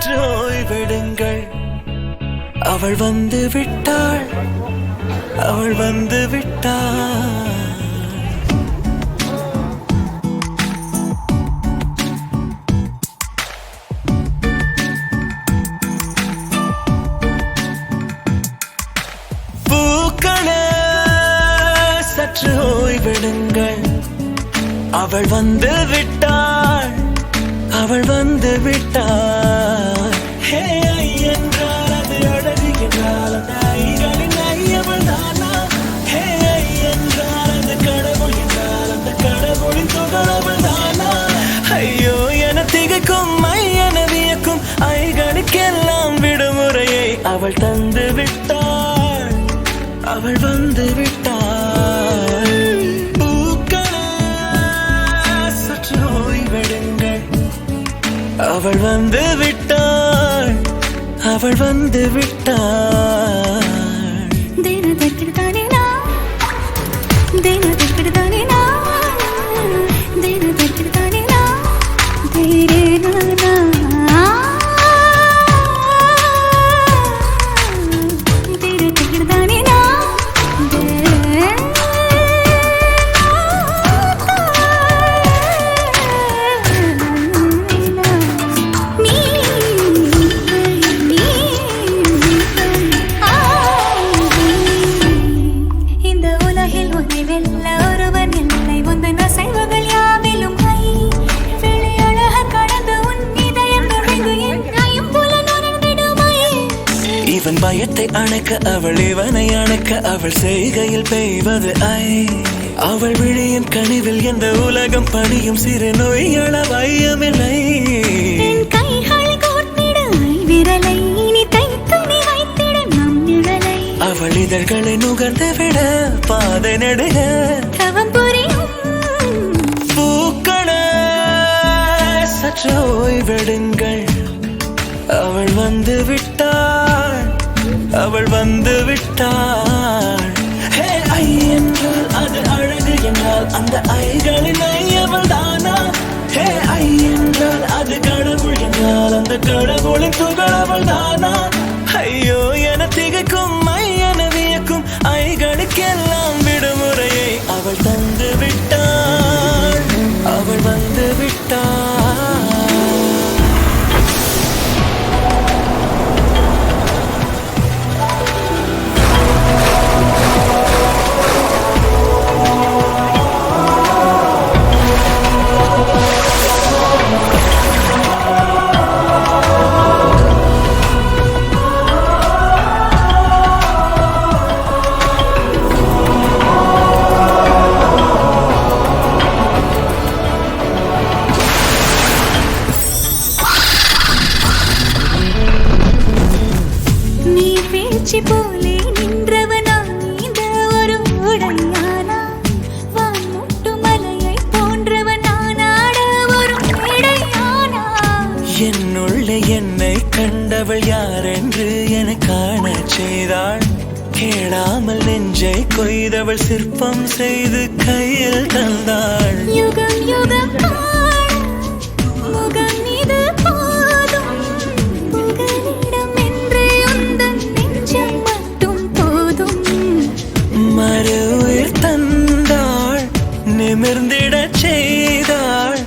சற்று ஓய்வெடுங்கள். அவள் வந்து விட்டாள், அவள் வந்து விட்டாள். பூக்களே சற்று ஓய்வெடுங்கள். அவள் வந்து விட்டாள், அவள் வந்து விட்டாள். ஹே என்றால் அது அழகு என்றால் அந்த ஐகளின் ஐயவள் தானா? ஹே என்றால் அது கடவுள் என்றால் அந்த கடவுளின் துகளவள் தானா? ஐயோ என திகைக்கும் ஐயன வியக்கும் ஐகளுக்கெல்லாம் விடுமுறையை அவள் தந்து விட்டாள், அவள் வந்து விட்டாள். பூக்களே சற்று ஓய்வெடுங்கள். அவள் வந்து விட்டாள், அவள் வந்து விட்டாள். இவன் பயத்தை அணைக்க அவள் இவனை அணைக்க அவள் செய்கையில் பெய்வது ஐ. அவள் விழியின் கனிவில் எந்த உலகம் பணியும் சிறு நோய்கள வையமில்லை. அவள் இதழ்களை நுகர்ந்து விட பாதை நடுக பூக்களே சற்று ஓய்வெடுங்கள். அவள் வந்து விட்டாள், அவள் வந்து விட்டாள். ஹே ஐ என்றால் அது அழகு என்றால் அந்த ஐகளின் ஐயவள் தானா? ஹே ஐ என்றால் அது கடவுள் என்றால் அந்த கடவுளின் துகளவள் தானா? ஐயோ என திகைக்கும் ஐயன வியக்கும் ஐகளுக்கெல்லாம் விடுமுறையை அவள் தந்து விட்டாள், அவள் வந்து விட்டாள். போலே நின்றவனா இந்த ஒரு உடையானா? வான்முட்டு மலையை போன்றவனானாட ஒரு மேடையானா? என்னுள்ளே என்னை கண்டவள் யாரென்று என காண செய்தாள். கேளாமல் நெஞ்சை கொய்தவள் சிற்பம் செய்து கையில் தந்தாள். யுகம் யுகம் முகம் இது போதும் புகலிடம் என்று உந்தன் நெஞ்சம் மட்டும் போதும். மறு உயிர் தந்தாள், நிமிர்ந்திடச் செய்தாள்.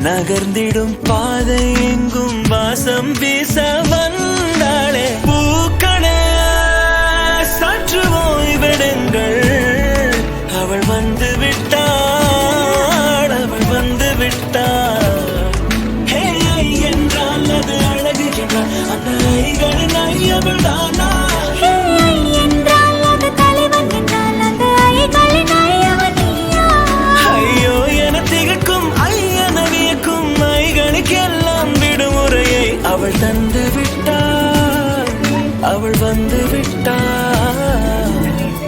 நகர்ந்திடும் பாதை எங்கும் வாசம் வீச வந்தாளே. பூக்களே சற்று ஓய்வெடுங்கள். அவள் வந்து விட்டாள், அவள் வந்து விட்டாள். ஹே ஐ என்றால் அது அழகு என்றால் அந்த ஐகளின் ஐயவள் தானா? ஐயோ என திகக்கும் ஐயன வியக்கும் ஐகளுக்கெல்லாம் விடுமுறையை அவள் தந்து விட்டாள், அவள் வந்து விட்டாள்.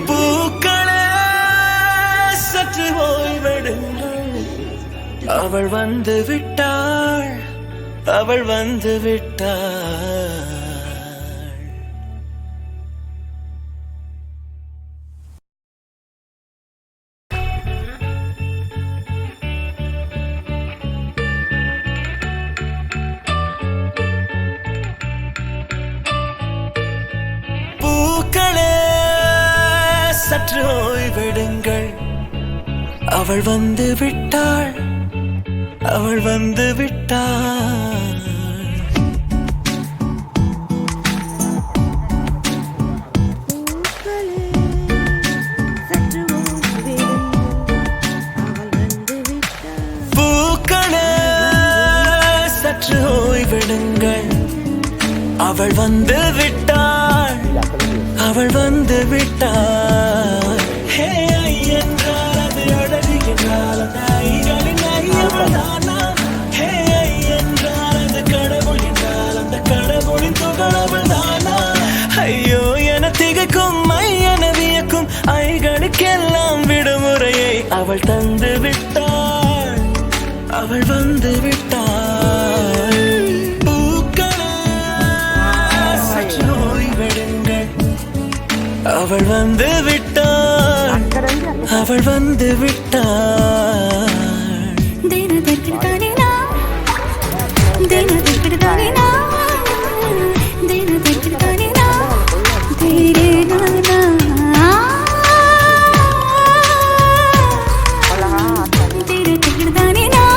பூக்களே சற்று ஓய்வெடுங்கள். அவள் வந்து விட்டாள், அவள் வந்து விட்டாள். சற்று ஓய்வெடுங்கள் அவள் வந்து விட்டாள் அவள் வந்து விட்டாள் பூக்களே சற்று ஓய்வெடுங்கள் அவள் வந்து விட்டாள் அவள் வந்து விட்டாள் ஹே ஐ என்றால் அது அழகு என்றால் அந்த ஐகளின் ஐயவள் தானா ஹே ஐ என்றால் அது கடவுள் என்றால் அந்த கடவுளின் துகளவள் தானா ஐயோ என திகைக்கும் ஐயன வியக்கும் ஐகளுக்கெல்லாம் விடுமுறையை அவள் தந்து விட்டாள் அவள் வந்து விட்டாள் அவள் வந்து விட்டாள் அவள் வந்து விட்டாள் தினத்திற்கு தானே நான் தினத்திற்கு தானே நான் தினத்திற்கு தானே நான் தேரே நானா தினத்திற்கு தானே நான்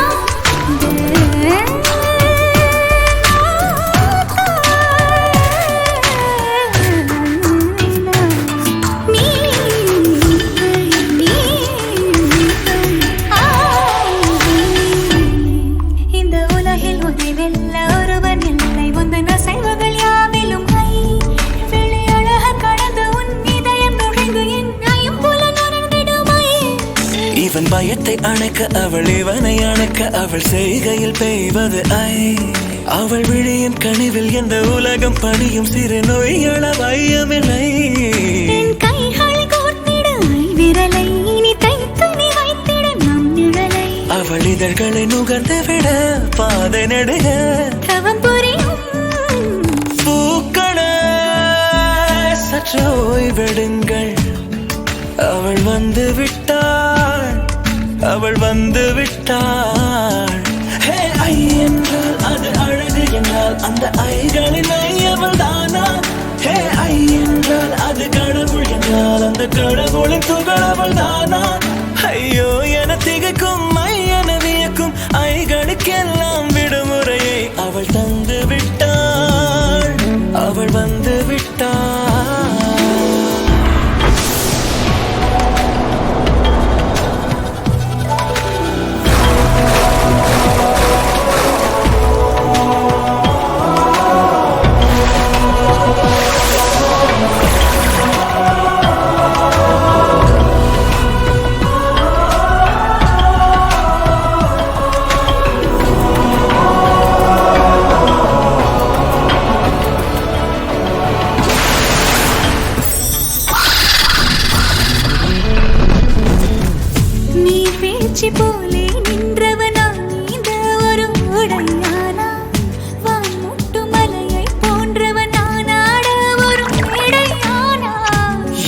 இவன் பயத்தை அணைக்க அவள் இவனை அணைக்க அவள் செய்கையில் பெய்வது ஐ அவள் விழியின் கனிவில் எந்த உலகம் பணியும் சிறு நோய்கள வையமில்லை விரலை இனி தைத்து நீ வைத்திட நம் நிழலை அவள் இதழ்களை நுகர்ந்து விட பாதை நடுக தவம் புரியும் பூக்களே சற்று ஓய்வெடுங்கள் அவள் வந்து விட்டாள் அவள் வந்து விட்டாள் ஹே ஐ என்றால் அது அழகு என்றால் அந்த ஐகளின் ஐயவள் தானா ஹே ஐ என்றால் அது கடவுள் என்றால் அந்த கடவுளின் துகளவள் தானா ஐயோ என திகைக்கும் ஐயன வியக்கும் ஐகளுக்கெல்லாம் விடுமுறையை அவள் தந்து விட்டாள் அவள் வந்து விட்டாள் போலே நின்றவனா இந்த ஒரு உடையானா வான்முட்டு மலையை போன்றவனானாட ஒரு இடையானா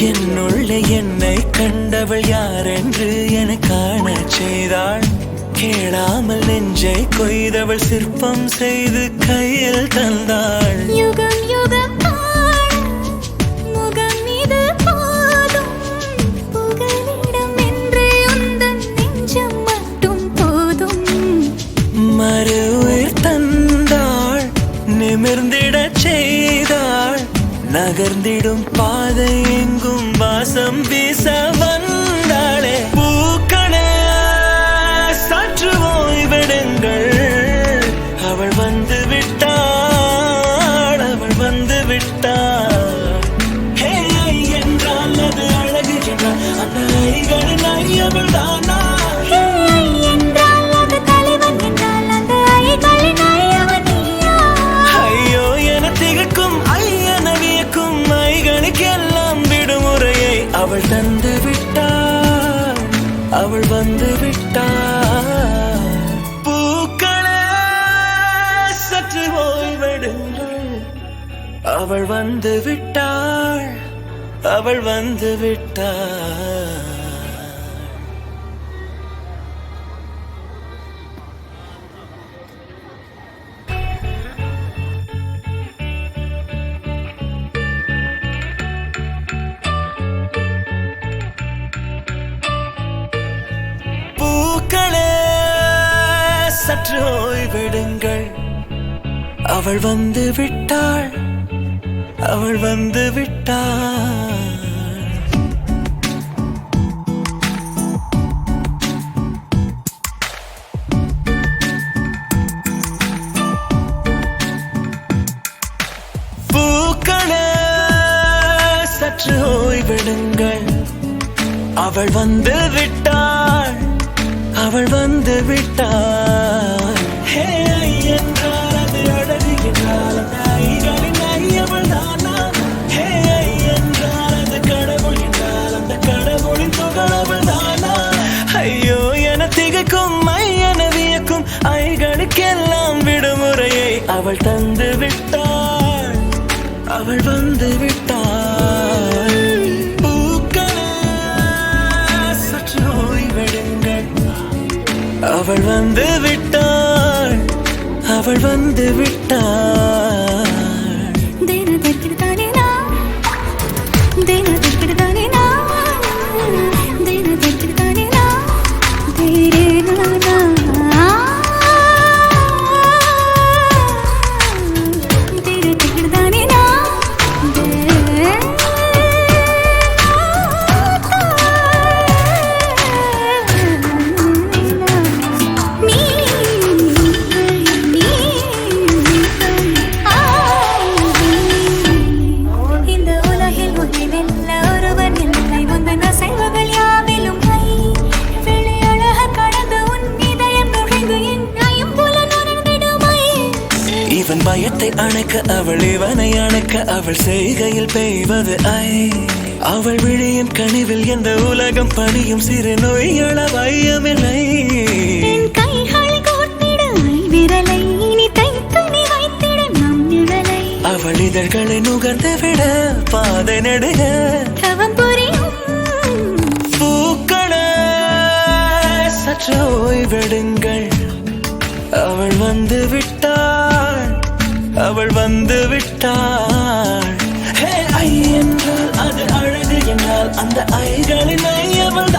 என்னுள்ள என்னை கண்டவள் யாரென்று என காண செய்தாள் கேளாமல் நெஞ்சை கொய்தவள் சிற்பம் செய்து கையில் தந்தாள் யுகம் யுகம் முகம் இது போதும் புகலிடம் என்று உந்தன் நெஞ்சம் மட்டும் போதும் மறு உயிர் தந்தாள் நிமிர்ந்திடச் செய்தாள் நகர்ந்திடும் பாதை எங்கும் வாசம் வீச வந்தாளே பூக்களே சற்று ஓய்வெடுங்கள் அவள் வந்து விட்டாள் அவள் வந்து விட்டாள் ஹே ஐ என்றால் அது அழகு என்றால் அந்த ஐகளின் ஐயவள் தானா ஐயோ என திகைக்கும் ஐயன வியக்கும் ஐகளுக்கெல்லாம் விடுமுறையை அவள் தந்து விட்டாள் அவள் வந்து விட்டாள் பூக்களே சற்று ஓய்வெடுங்கள் அவள் வந்து விட்டாள் அவள் வந்து விட்டாள் சற்று ஓய்வெடுங்கள் அவள் வந்து விட்டாள் அவள் வந்து விட்டாள் பூக்களே சற்று ஓய்வெடுங்கள் அவள் வந்து விட்டாள் அவள் வந்து விட்டாள் ஹே ஐ என்றால் அது அழகு என்றால் அந்த ஐகளின் ஐ அவள் தானா ஹே ஐ என்றால் அது கடவுள் என்றால் அந்த கடவுளின் துகள் அவள் தானா ஐயோ என திகைக்கும் ஐ என வியக்கும் ஐகளுக்கெல்லாம் விடுமுறையை அவள் தந்து விட்டாள் அவள் வந்து விட்டாள் பூக்களே சற்று ஓய்வெடுங்கள் அவள் வந்து விட்டாள் அவள் வந்து விட்டாள் தினதற்கிடுதானே நான் தினதற்கிடுதானே நான் தினதற்கிடுதானே நான் தேரே நானா தினதற்கிடுதானே நான் தேரே இந்த உலகில் உன்னை வெல்ல ஒருவர் இல்லை உந்தன் அசைவுகள் யாவிலும் கை வெளியழக கடந்து உன் இதயம் நுழைந்து என் ஐம்புலன் உணர்ந்திடுமை இவன் பயத்தை அணைக்க அவள் இவனை அணைக்க அவள் செய்கையில் பெய்வது ஐ அவள் விழியின் கனிவில் எந்த உலகம் பணியும் சிறு நோய்கள வையமில்லை என் கைகள் கோர்த்திட விரலை இனி தைத்து நீ வைத்திட நம் நிழலை அவள் இதழ்களை நுகர்ந்து விட பாதை நடுக தவம் புரியும் பூக்களே சற்று ஓய்வெடுங்கள் அவள் வந்து விட்டாள் அவள் வந்து விட்டாள் ஹே ஐ என்றால் அது அழகு என்றால் அந்த ஐகளின் ஐ அவள்